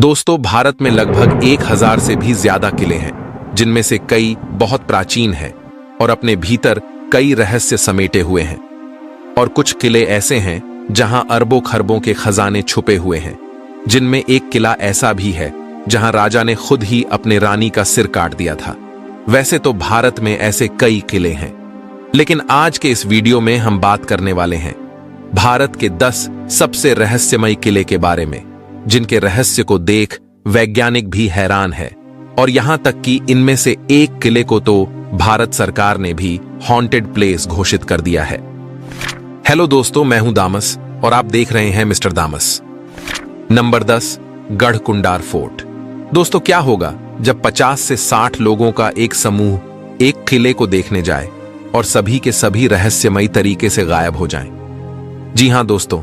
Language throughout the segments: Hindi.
दोस्तों, भारत में लगभग 1000 से भी ज्यादा किले हैं, जिनमें से कई बहुत प्राचीन हैं और अपने भीतर कई रहस्य समेटे हुए हैं। और कुछ किले ऐसे हैं जहां अरबों खरबों के खजाने छुपे हुए हैं, जिनमें एक किला ऐसा भी है जहां राजा ने खुद ही अपने रानी का सिर काट दिया था। वैसे तो भारत में ऐसे कई किले हैं, लेकिन आज के इस वीडियो में हम बात करने वाले हैं भारत के 10 सबसे रहस्यमय किले के बारे में, जिनके रहस्य को देख वैज्ञानिक भी हैरान है। और यहां तक कि इनमें से एक किले को तो भारत सरकार ने भी हॉन्टेड प्लेस घोषित कर दिया है। हेलो दोस्तों, मैं हूं दामस और आप देख रहे हैं मिस्टर दामस। Number 10, Garhkundar fort. दोस्तों, क्या होगा जब 50 से 60 लोगों का एक समूह एक किले को देखने जाए और सभी के सभी रहस्यमयी तरीके से गायब हो जाएं? जी हां दोस्तों,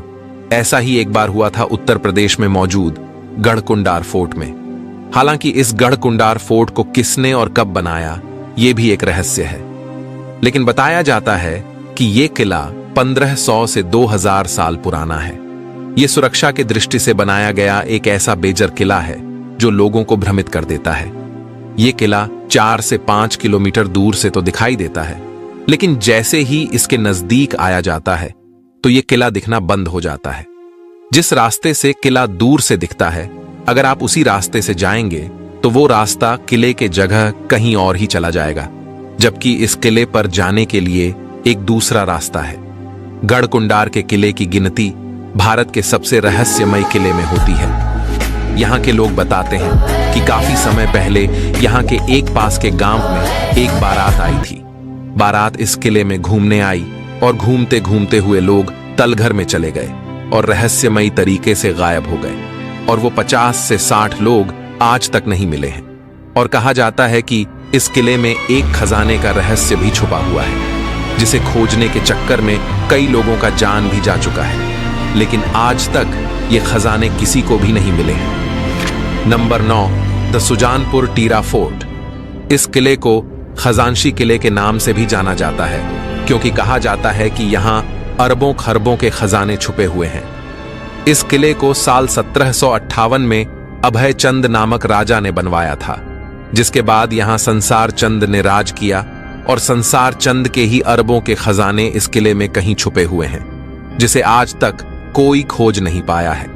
ऐसा ही एक बार हुआ था उत्तर प्रदेश में मौजूद गढ़कुंडार फोर्ट में। हालांकि इस गढ़कुंडार फोर्ट को किसने और कब बनाया, यह भी एक रहस्य है। लेकिन बताया जाता है कि यह किला 1500 से 2000 साल पुराना है। यह सुरक्षा की दृष्टि से बनाया गया एक ऐसा बेजर किला है जो लोगों को भ्रमित कर देता है। यह किला 4 से 5 किलोमीटर दूर से तो दिखाई देता है, लेकिन जैसे ही इसके नजदीक आया जाता है तो यह किला दिखना बंद हो जाता है। जिस रास्ते से किला दूर से दिखता है, अगर आप उसी रास्ते से जाएंगे तो वो रास्ता किले के जगह कहीं और ही चला जाएगा, जबकि इस किले पर जाने के लिए एक दूसरा रास्ता है। गढ़कुंडार के किले की गिनती भारत के सबसे रहस्यमय किले में होती है। यहाँ के लोग बताते हैं कि काफी समय पहले यहाँ के एक पास के गांव में एक बारात आई थी। बारात इस किले में घूमने आई और घूमते घूमते हुए लोग तलघर में चले गए और रहस्यमयी तरीके से गायब हो गए। और वो 50 से 60 लोग आज तक नहीं मिले हैं। और कहा जाता है कि इस किले में एक खजाने का रहस्य भी छुपा हुआ है, जिसे खोजने के चक्कर में कई लोगों का जान भी जा चुका है, लेकिन आज तक ये खजाने किसी को भी नहीं मिले हैं। Number 9, the Sujanpur टीरा fort. इस किले को खजानशी किले के नाम से भी जाना जाता है, क्योंकि कहा जाता है कि यहां अरबों खरबों के खजाने छुपे हुए हैं। इस किले को साल 1758 में अभय चंद नामक राजा ने बनवाया था, जिसके बाद यहां संसार चंद ने राज किया और संसार चंद के ही अरबों के खजाने इस किले में कहीं छुपे हुए हैं, जिसे आज तक कोई खोज नहीं पाया है।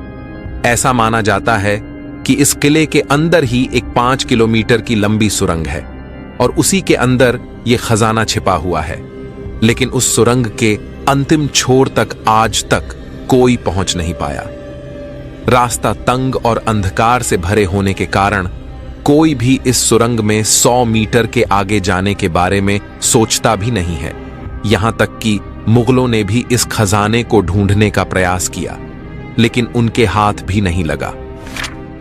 ऐसा माना जाता है कि इस किले के अंदर ही एक 5 किलोमीटर की लंबी सुरंग है और उसी के अंदर यह खजाना छिपा हुआ है, लेकिन उस सुरंग के अंतिम छोर तक आज तक कोई पहुंच नहीं पाया। रास्ता तंग और अंधकार से भरे होने के कारण कोई भी इस सुरंग में 100 मीटर के आगे जाने के बारे में सोचता भी नहीं है। यहां तक कि मुगलों ने भी इस खजाने को ढूंढने का प्रयास किया, लेकिन उनके हाथ भी नहीं लगा।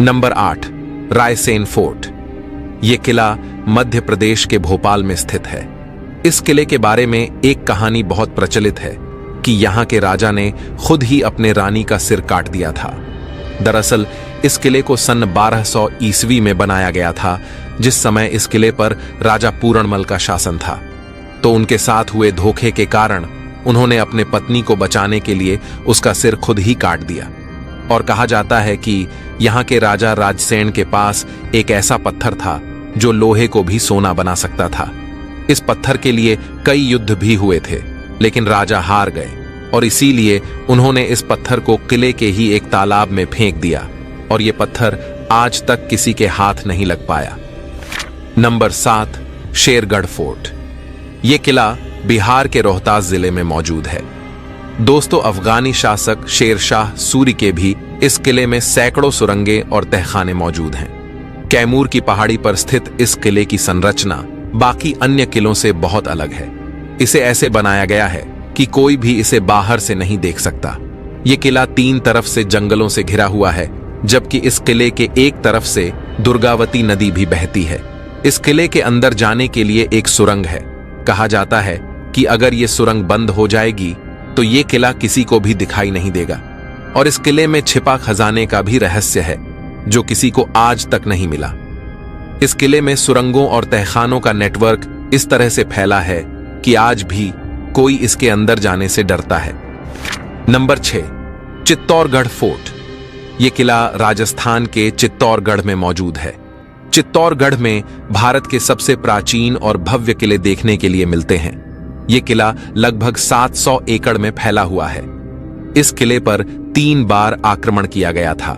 Number 8, Raisen fort. यह किला मध्य प्रदेश के भोपाल में स्थित है। इस किले के बारे में एक कहानी बहुत प्रचलित है कि यहाँ के राजा ने खुद ही अपने रानी का सिर काट दिया था। दरअसल इस किले को सन 1200 ईस्वी में बनाया गया था, जिस समय इस किले पर राजा पूरणमल का शासन था। तो उनके साथ हुए धोखे के कारण उन्होंने अपने पत्नी को बचाने के लिए उसका सिर खुद ही काट दिया। और कहा जाता है कि यहाँ के राजा राजसेन के पास एक ऐसा पत्थर था जो लोहे को भी सोना बना सकता था। इस पत्थर के लिए कई युद्ध भी हुए थे, लेकिन राजा हार गए और इसीलिए उन्होंने इस पत्थर को किले के ही एक तालाब में फेंक दिया और यह पत्थर आज तक किसी के हाथ नहीं लग पाया। Number 7, Shergarh fort. यह किला बिहार के रोहतास जिले में मौजूद है। दोस्तों, अफगानी शासक शेरशाह सूरी के भी इस किले में सैकड़ों सुरंगें और तहखाने मौजूद हैं। कैमूर की पहाड़ी पर स्थित इस किले की संरचना बाकी अन्य किलों से बहुत अलग है। इसे ऐसे बनाया गया है कि कोई भी इसे बाहर से नहीं देख सकता। यह किला 3 तरफ से जंगलों से घिरा हुआ है, जबकि इस किले के एक तरफ से दुर्गावती नदी भी बहती है। इस किले के अंदर जाने के लिए एक सुरंग है। कहा जाता है कि अगर यह सुरंग बंद हो जाएगी तो यह किला किसी को भी दिखाई नहीं देगा। और इस किले में छिपा खजाने का भी रहस्य है, जो किसी को आज तक नहीं मिला। इस किले में सुरंगों और तहखानों का नेटवर्क इस तरह से फैला है कि आज भी कोई इसके अंदर जाने से डरता है। Number 6, Chittorgarh fort. ये किला राजस्थान के चित्तौड़गढ़ में मौजूद है। चित्तौड़गढ़ में भारत के सबसे प्राचीन और भव्य किले देखने के लिए मिलते हैं। ये किला लगभग 700 एकड़ में फैला हुआ है। इस किले पर 3 बार आक्रमण किया गया था।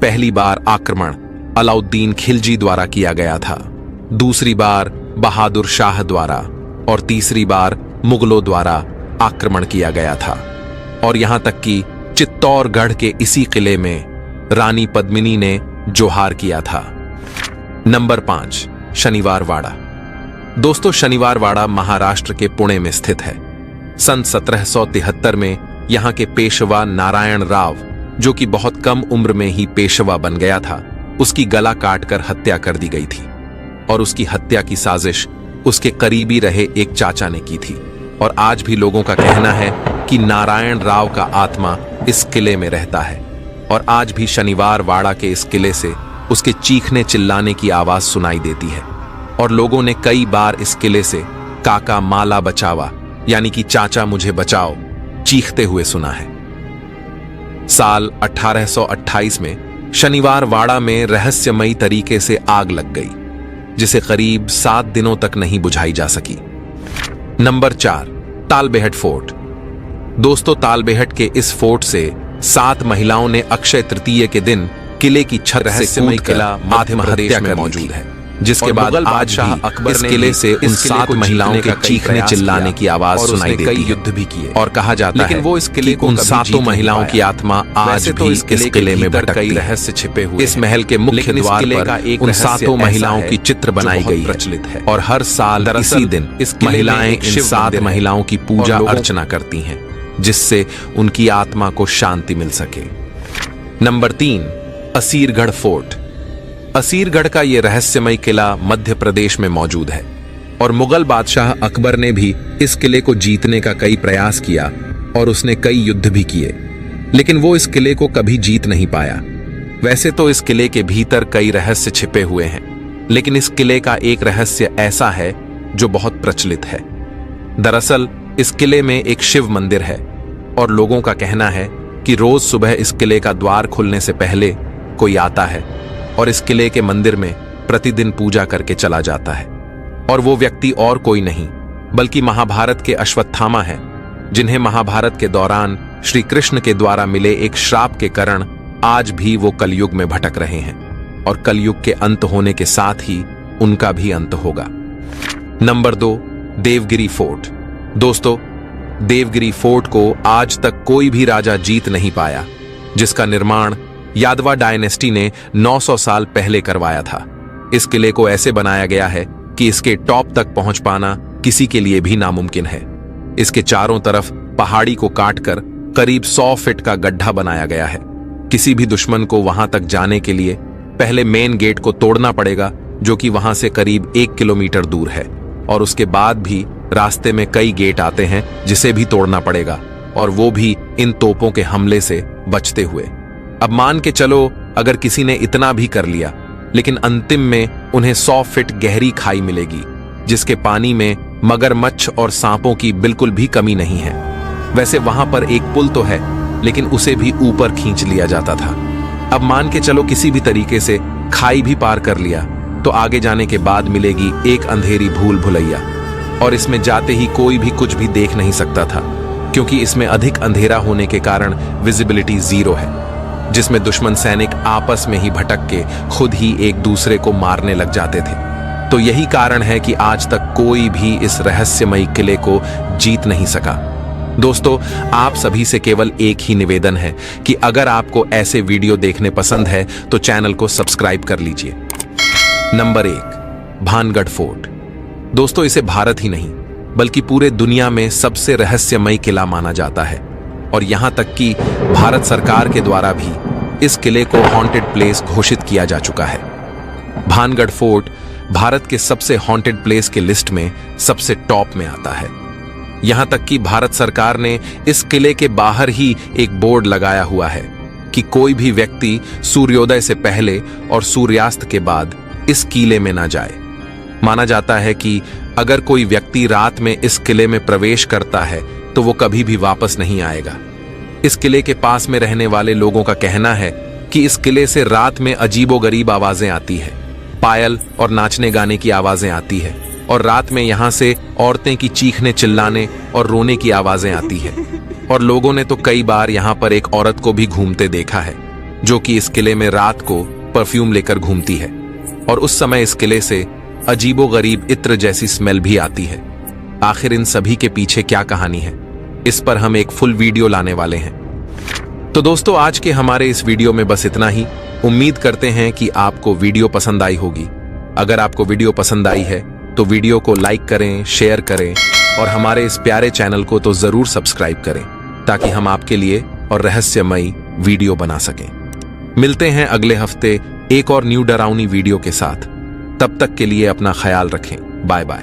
पहली बार आक्रमण अलाउद्दीन खिलजी द्वारा किया गया था, दूसरी बार बहादुर शाह द्वारा और तीसरी बार मुगलों द्वारा आक्रमण किया गया था। और यहां तक कि चित्तौड़गढ़ के इसी किले में रानी पद्मिनी ने जोहार किया था। नंबर 5, शनिवार वाड़ा। दोस्तों, शनिवार वाड़ा महाराष्ट्र के पुणे में स्थित है। सन 1773 में यहां के पेशवा नारायण राव, जो कि बहुत कम उम्र में ही पेशवा बन गया था, उसकी गला काटकर हत्या कर दी गई थी। और उसकी हत्या की साजिश उसके करीबी रहे एक चाचा ने की थी। और आज भी लोगों का कहना है कि नारायण राव का आत्मा इस किले में रहता है। और आज भी शनिवार वाड़ा के इस किले से उसके चीखने चिल्लाने की आवाज सुनाई देती है। और लोगों ने कई बार इस किले से काका माला बचावा, यानी कि चाचा मुझे बचाओ, चीखते हुए सुना है। साल 1828 में शनिवार वाड़ा में रहस्यमयी तरीके से आग लग गई, जिसे करीब 7 दिनों तक नहीं बुझाई जा सकी। Number 4, Talbehat fort. दोस्तों, तालबेहट के इस फोर्ट से 7 महिलाओं ने अक्षय तृतीय के दिन किले की छत से कूदकर आत्महत्या में मौजूद है, जिसके बाद आज शाह अकबर इस किले से उन 7 महिलाओं के चीखने चिल्लाने की आवाज सुनाई देती है। युद्ध भी किए और कहा जाता है वो इस किले उन 7 महिलाओं की आत्मा आज भी इस किले में भटकती है। रहस्य छिपे हुए इस महल के मुख्य द्वार पर उन 7 महिलाओं की चित्र बनाई गई प्रचलित है। और हर साल इसी दिन इस महिलाएं इन 7 महिलाओं की पूजा अर्चना करती हैं, जिससे उनकी आत्मा को शांति मिल सके। Number 3, Asirgarh fort. असीरगढ़ का यह रहस्यमय किला मध्य प्रदेश में मौजूद है। और मुगल बादशाह अकबर ने भी इस किले को जीतने का कई प्रयास किया और उसने कई युद्ध भी किए, लेकिन वो इस किले को कभी जीत नहीं पाया। वैसे तो इस किले के भीतर कई रहस्य छिपे हुए हैं, लेकिन इस किले का एक रहस्य ऐसा है जो बहुत प्रचलित है। दरअसल इस किले में एक शिव मंदिर है और लोगों का कहना है कि रोज सुबह इस किले का द्वार खुलने से पहले कोई आता है और इस किले के मंदिर में प्रतिदिन पूजा करके चला जाता है। और वो व्यक्ति और कोई नहीं बल्कि महाभारत के अश्वत्थामा है, जिन्हें महाभारत के दौरान श्री कृष्ण के द्वारा मिले एक श्राप के कारण आज भी वो कलयुग में भटक रहे हैं। और कलयुग के अंत होने के साथ ही उनका भी अंत होगा। Number 2, Devagiri fort. दोस्तों, देवगिरी फोर्ट को आज तक कोई भी राजा जीत नहीं पाया, जिसका निर्माण यादवा डायनेस्टी ने 900 साल पहले करवाया था। इस किले को ऐसे बनाया गया है कि इसके टॉप तक पहुंच पाना किसी के लिए भी नामुमकिन है। इसके चारों तरफ पहाड़ी को काटकर करीब 100 फीट का गड्ढा बनाया गया है। किसी भी दुश्मन को वहां तक जाने के लिए पहले मेन गेट को तोड़ना पड़ेगा, जो कि वहां से करीब 1 किलोमीटर दूर है। और उसके बाद भी रास्ते में कई गेट आते हैं जिसे भी तोड़ना पड़ेगा, और वो भी इन तोपों के हमले से बचते हुए। अब मान के चलो अगर किसी ने इतना भी कर लिया, लेकिन अंतिम में उन्हें 100 फीट गहरी खाई मिलेगी, जिसके पानी में मगरमच्छ और सांपों की बिल्कुल भी कमी नहीं है। वैसे वहां पर एक पुल तो है, लेकिन उसे भी ऊपर खींच लिया जाता था। अब मान के चलो किसी भी तरीके से खाई भी पार कर लिया, तो आगे जाने के बाद मिलेगी एक अंधेरी भूल भुलैया। और इसमें जाते ही कोई भी कुछ भी देख नहीं सकता था, क्योंकि इसमें अधिक अंधेरा होने के कारण विजिबिलिटी 0 है, जिसमें दुश्मन सैनिक आपस में ही भटक के खुद ही एक दूसरे को मारने लग जाते थे। तो यही कारण है कि आज तक कोई भी इस रहस्यमयी किले को जीत नहीं सका। दोस्तों, आप सभी से केवल एक ही निवेदन है कि अगर आपको ऐसे वीडियो देखने पसंद है तो चैनल को सब्सक्राइब कर लीजिए। Number 1, Bhangarh fort. दोस्तों, इसे भारत ही नहीं बल्कि पूरे दुनिया में सबसे रहस्यमयी किला माना जाता है। और यहां तक कि भारत सरकार के द्वारा भी इस किले को हॉन्टेड प्लेस घोषित किया जा चुका है। भानगढ़ फोर्ट भारत के सबसे हॉन्टेड प्लेस के लिस्ट में सबसे टॉप में आता है। यहां तक कि भारत सरकार ने इस किले के बाहर ही एक बोर्ड लगाया हुआ है कि कोई भी व्यक्ति सूर्योदय से पहले और सूर्यास्त के बाद इस किले में ना जाए। माना जाता है कि अगर कोई व्यक्ति रात में इस किले में प्रवेश करता है तो वो कभी भी वापस नहीं आएगा। इस किले के पास में रहने वाले लोगों का कहना है कि इस किले से रात में अजीबोगरीब आवाजें आती है। पायल और नाचने गाने की आवाजें आती है और रात में यहाँ से औरतें की चीखने चिल्लाने और रोने की आवाजें आती है। और लोगों ने तो कई बार यहाँ पर एक औरत को भी घूमते देखा है, जो कि इस किले में रात को परफ्यूम लेकर घूमती है और उस समय इस किले से अजीबोगरीब इत्र जैसी स्मेल भी आती है। आखिर इन सभी के पीछे क्या कहानी है, इस पर हम एक फुल वीडियो लाने वाले हैं। तो दोस्तों, आज के हमारे इस वीडियो में बस इतना ही। उम्मीद करते हैं कि आपको वीडियो पसंद आई होगी। अगर आपको वीडियो पसंद आई है तो वीडियो को लाइक करें, शेयर करें और हमारे इस प्यारे चैनल को तो जरूर सब्सक्राइब करें, ताकि हम आपके लिए और रहस्यमयी वीडियो बना सकें। मिलते हैं अगले हफ्ते एक और न्यू डरावनी वीडियो के साथ। तब तक के लिए अपना ख्याल रखें। Bye bye.